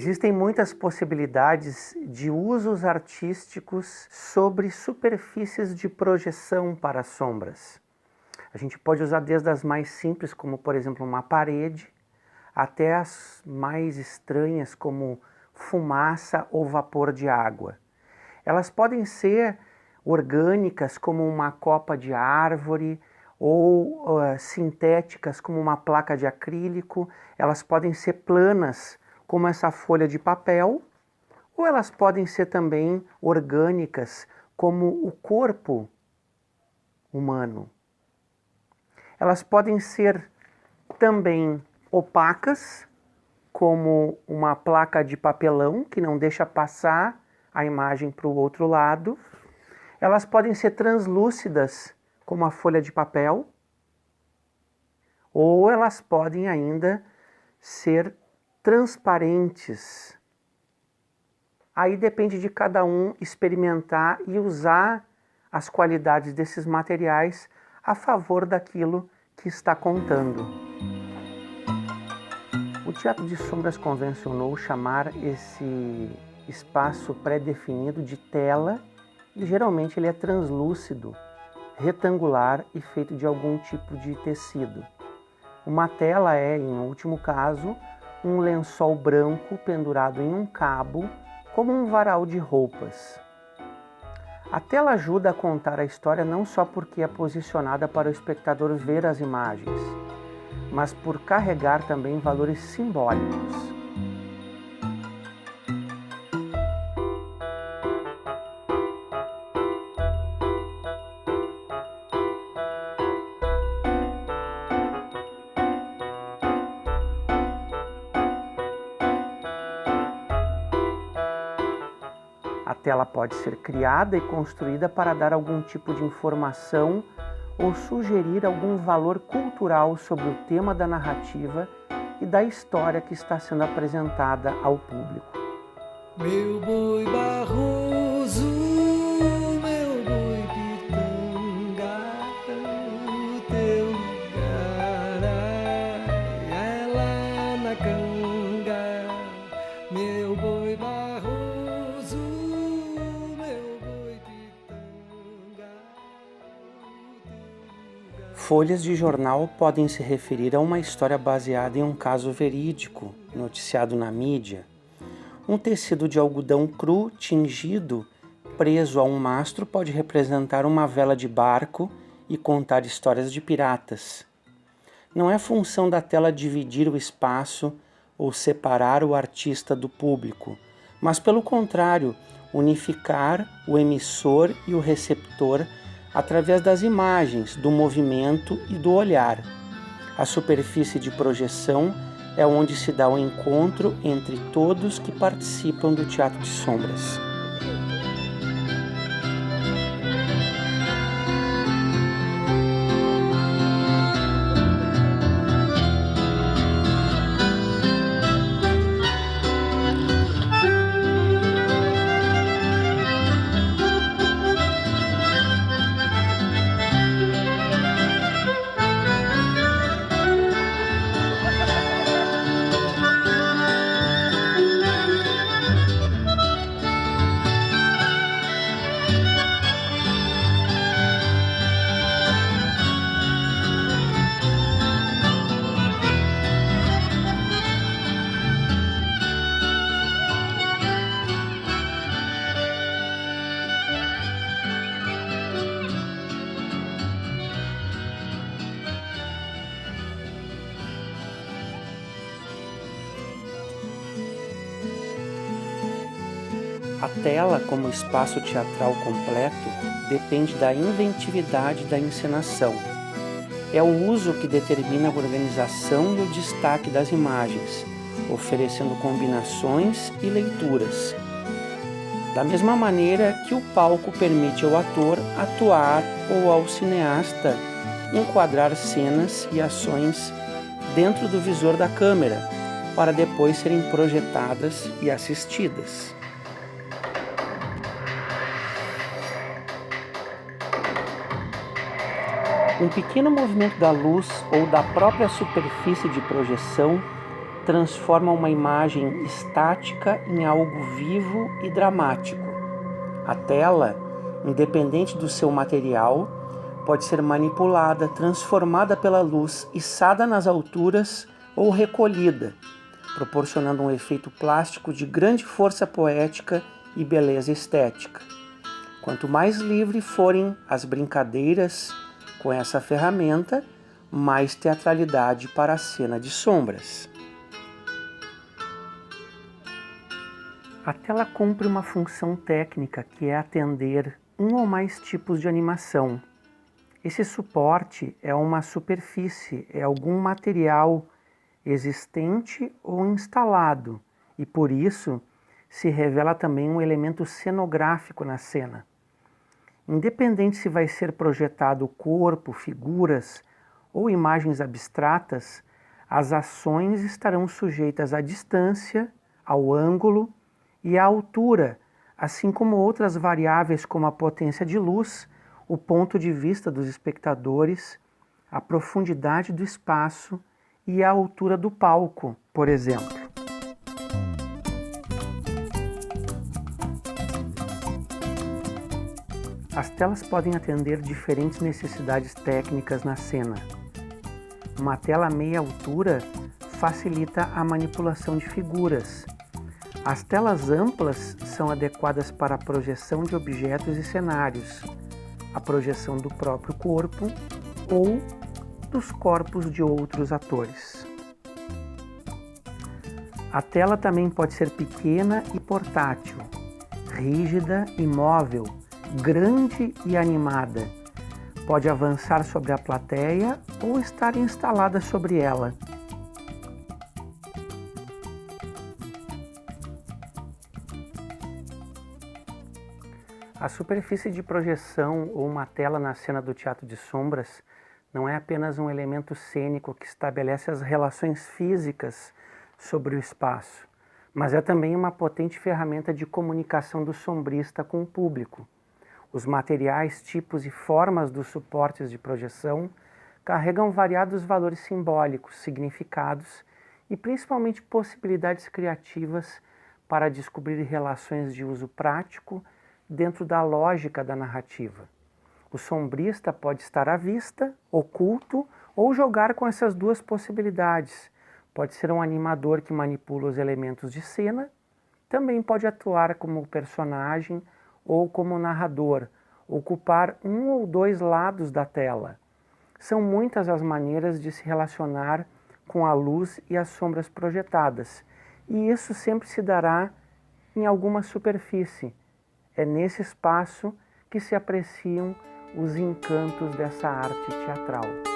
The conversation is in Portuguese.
Existem muitas possibilidades de usos artísticos sobre superfícies de projeção para sombras. A gente pode usar desde as mais simples, como por exemplo uma parede, até as mais estranhas, como fumaça ou vapor de água. Elas podem ser orgânicas, como uma copa de árvore, ou sintéticas, como uma placa de acrílico. Elas podem ser planas, como essa folha de papel, ou elas podem ser também orgânicas, como o corpo humano. Elas podem ser também opacas, como uma placa de papelão que não deixa passar a imagem para o outro lado. Elas podem ser translúcidas, como a folha de papel, ou elas podem ainda ser transparentes. Aí depende de cada um experimentar e usar as qualidades desses materiais a favor daquilo que está contando. O teatro de sombras convencionou chamar esse espaço pré-definido de tela e geralmente ele é translúcido, retangular e feito de algum tipo de tecido. Uma tela é, em último caso, um lençol branco pendurado em um cabo, como um varal de roupas. A tela ajuda a contar a história não só porque é posicionada para o espectador ver as imagens, mas por carregar também valores simbólicos. A tela pode ser criada e construída para dar algum tipo de informação ou sugerir algum valor cultural sobre o tema da narrativa e da história que está sendo apresentada ao público. Meu boi Barroso, meu boi Pitanga, o teu lugar é lá na canga. Meu boi Barroso, meu boi Pitanga, o teu lugar. Folhas de jornal podem se referir a uma história baseada em um caso verídico, noticiado na mídia. Um tecido de algodão cru, tingido, preso a um mastro pode representar uma vela de barco e contar histórias de piratas. Não é função da tela dividir o espaço ou separar o artista do público, mas pelo contrário, unificar o emissor e o receptor através das imagens, do movimento e do olhar. A superfície de projeção é onde se dá o encontro entre todos que participam do teatro de sombras. A tela, como espaço teatral completo, depende da inventividade da encenação. É o uso que determina a organização e o destaque das imagens, oferecendo combinações e leituras. Da mesma maneira que o palco permite ao ator atuar ou ao cineasta enquadrar cenas e ações dentro do visor da câmera, para depois serem projetadas e assistidas. Um pequeno movimento da luz ou da própria superfície de projeção transforma uma imagem estática em algo vivo e dramático. A tela, independente do seu material, pode ser manipulada, transformada pela luz, içada nas alturas ou recolhida, proporcionando um efeito plástico de grande força poética e beleza estética. Quanto mais livre forem as brincadeiras com essa ferramenta, mais teatralidade para a cena de sombras. A tela cumpre uma função técnica que é atender um ou mais tipos de animação. Esse suporte é uma superfície, é algum material existente ou instalado, e por isso se revela também um elemento cenográfico na cena. Independente se vai ser projetado corpo, figuras ou imagens abstratas, as ações estarão sujeitas à distância, ao ângulo e à altura, assim como outras variáveis como a potência de luz, o ponto de vista dos espectadores, a profundidade do espaço e a altura do palco, por exemplo. As telas podem atender diferentes necessidades técnicas na cena. Uma tela meia altura facilita a manipulação de figuras. As telas amplas são adequadas para a projeção de objetos e cenários, a projeção do próprio corpo ou dos corpos de outros atores. A tela também pode ser pequena e portátil, rígida e móvel, grande e animada. Pode avançar sobre a plateia ou estar instalada sobre ela. A superfície de projeção ou uma tela na cena do teatro de sombras não é apenas um elemento cênico que estabelece as relações físicas sobre o espaço, mas é também uma potente ferramenta de comunicação do sombrista com o público. Os materiais, tipos e formas dos suportes de projeção carregam variados valores simbólicos, significados e principalmente possibilidades criativas para descobrir relações de uso prático dentro da lógica da narrativa. O sombrista pode estar à vista, oculto, ou jogar com essas duas possibilidades. Pode ser um animador que manipula os elementos de cena, também pode atuar como personagem ou como narrador, ocupar um ou dois lados da tela. São muitas as maneiras de se relacionar com a luz e as sombras projetadas, e isso sempre se dará em alguma superfície. É nesse espaço que se apreciam os encantos dessa arte teatral.